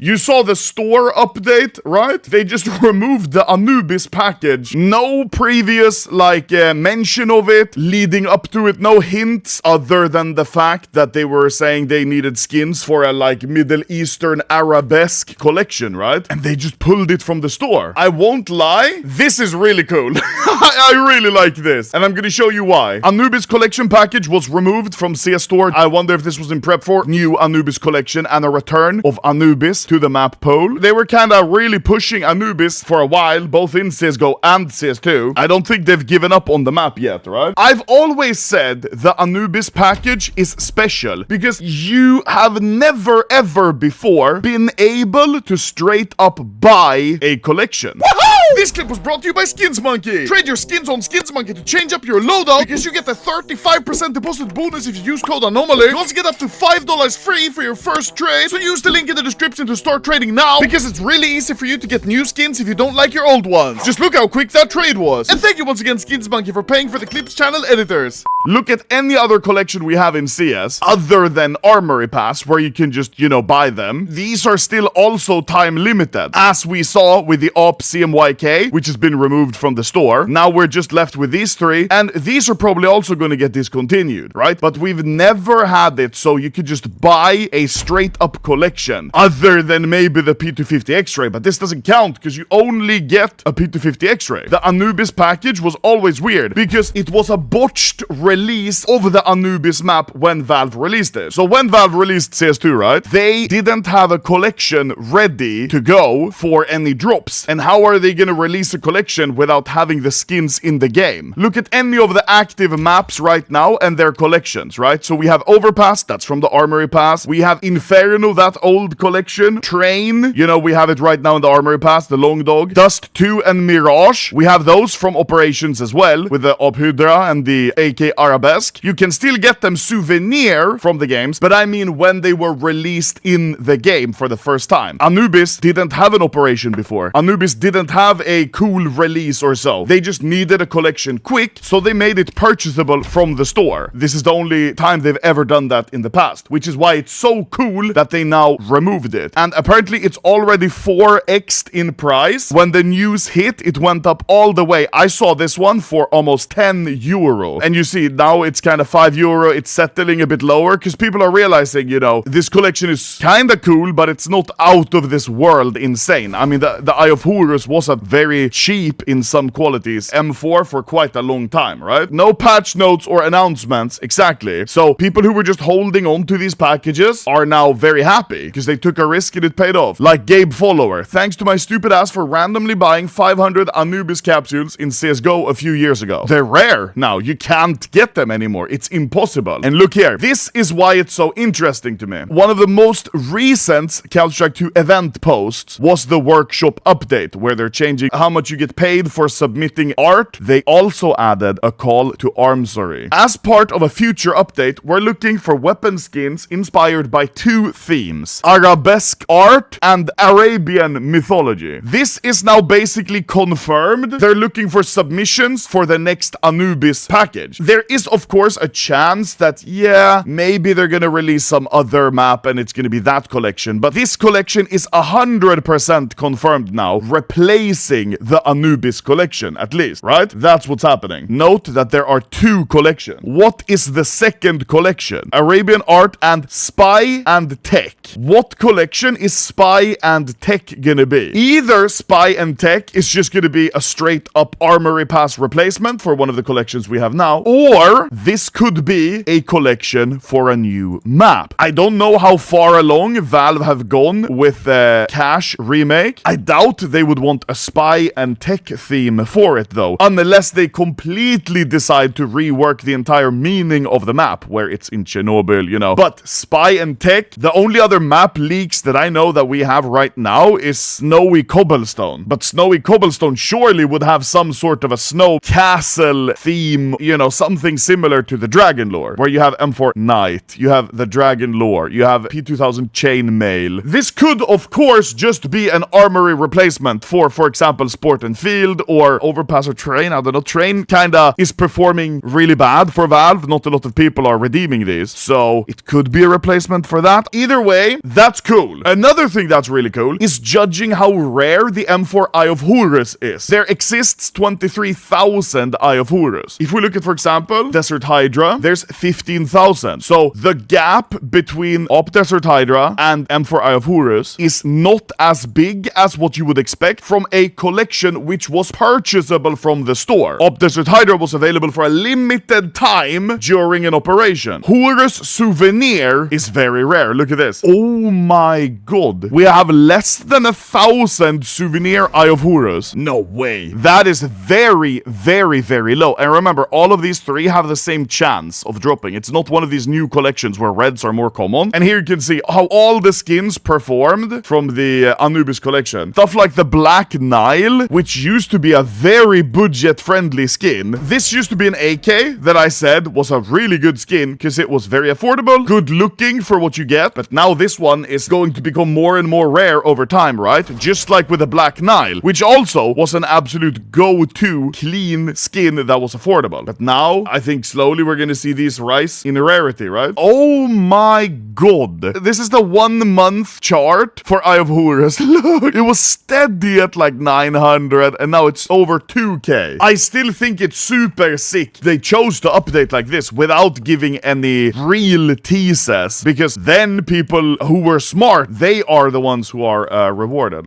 You saw the store update, right? They just removed the Anubis package. No previous, mention of it leading up to it. No hints other than the fact that they were saying they needed skins for a, Middle Eastern Arabesque collection, right? And they just pulled it from the store. I won't lie, this is really cool. I really like this. And I'm gonna show you why. Anubis collection package was removed from CS Store. I wonder if this was in prep for new Anubis collection and a return of Anubis to the map pool. They were kinda really pushing Anubis for a while, both in CSGO and CS2. I don't think they've given up on the map yet, right? I've always said the Anubis package is special because you have never ever before been able to straight up buy a collection. Woohoo! This clip was brought to you by Skins Monkey. Trade your skins on Skins Monkey to change up your loadout because you get a 35% deposit bonus if you use code Anomaly. You also get up to $5 free for your first trade, so use the link in the description to start trading now because it's really easy for you to get new skins if you don't like your old ones. Just look how quick that trade was. And thank you once again Skins Monkey for paying for the clip's channel editors. Look at any other collection we have in CS other than Armory Pass where you can just, buy them. These are still also time limited, as we saw with the AWP CMYK, which has been removed from the store. Now we're just left with these three, and these are probably also going to get discontinued, right? But we've never had it so you could just buy a straight up collection other than maybe the P250 X-ray, but this doesn't count because you only get a P250 X-ray. The Anubis package was always weird because it was a botched release of the Anubis map when Valve released it. So when Valve released CS2, right, they didn't have a collection ready to go for any drops. And how are they going to release a collection without having the skins in the game? Look at any of the active maps right now and their collections, right? So we have Overpass, that's from the Armory Pass. We have Inferno, that old collection. Train, we have it right now in the Armory Pass, the Long Dog. Dust 2 and Mirage, we have those from Operations as well, with the Ophydra and the AK Arabesque. You can still get them souvenir from the games, but I mean when they were released in the game for the first time. Anubis didn't have an operation before. Anubis didn't have a cool release or so. They just needed a collection quick, so they made it purchasable from the store. This is the only time they've ever done that in the past, which is why it's so cool that they now removed it. And apparently it's already 4x'd in price. When the news hit, it went up all the way. I saw this one for almost 10 euro. And you see, now it's kind of 5 euro. It's settling a bit lower because people are realizing, this collection is kind of cool, but it's not out of this world insane. I mean, the Eye of Horus was a very cheap in some qualities M4 for quite a long time, right? No patch notes or announcements, exactly. So people who were just holding on to these packages are now very happy because they took a risk and it paid off. Like Gabe Follower, thanks to my stupid ass for randomly buying 500 Anubis capsules in CSGO a few years ago. They're rare now. You can't get them anymore. It's impossible. And look here, this is why it's so interesting to me. One of the most recent Counter-Strike 2 event posts was the workshop update where they're changing how much you get paid for submitting art. They also added a call to armsory. As part of a future update, we're looking for weapon skins inspired by two themes: Arabesque art and Arabian mythology. This is now basically confirmed. They're looking for submissions for the next Anubis package. There is of course a chance that maybe they're gonna release some other map and it's gonna be that collection, but this collection is 100% confirmed now, replacing the Anubis collection, at least, right? That's what's happening. Note that there are two collections. What is the second collection? Arabian art and spy and tech. What collection is spy and tech gonna be? Either spy and tech is just gonna be a straight up Armory Pass replacement for one of the collections we have now, or this could be a collection for a new map. I don't know how far along Valve have gone with the Cash remake. I doubt they would want a spy and tech theme for it though, unless they completely decide to rework the entire meaning of the map where it's in Chernobyl, But spy and tech, the only other map leaks that I know that we have right now is Snow snowy cobblestone. But snowy cobblestone surely would have some sort of a snow castle theme, you know, something similar to the dragon lore, where you have M4 Knight, you have the dragon lore, you have P2000 chainmail. This could, of course, just be an armory replacement for example, Sport and Field or Overpass or Train. I don't know. Train kinda is performing really bad for Valve. Not a lot of people are redeeming these, so it could be a replacement for that. Either way, that's cool. Another thing that's really cool is judging how rare the M4 Eye of Horus is. There exists 23,000 Eye of Horus. If we look at, for example, Desert Hydra, there's 15,000. So the gap between Op Desert Hydra and M4 Eye of Horus is not as big as what you would expect from a collection which was purchasable from the store. Op Desert Hydra was available for a limited time during an operation. Horus Souvenir is very rare. Look at this. Oh my god. We have less than 1,000 Souvenir Eye of Horus. No way. That is very, very, very low. And remember, all of these three have the same chance of dropping. It's not one of these new collections where reds are more common. And here you can see how all the skins performed from the Anubis collection. Stuff like the Black Nile, which used to be a very budget-friendly skin. This used to be an AK that I said was a really good skin because it was very affordable, good looking for what you get, but now this one is going to become more and more rare over time, right? Just like with the Black Nile, which also was an absolute go-to clean skin that was affordable. But now, I think slowly we're gonna see these rise in rarity, right? Oh my god. This is the 1 month chart for Eye of Horus. Look, it was steady at like 900 and now it's over 2k. I still think it's super sick they chose to update like this without giving any real teases, because then people who were smart, they are the ones who are rewarded.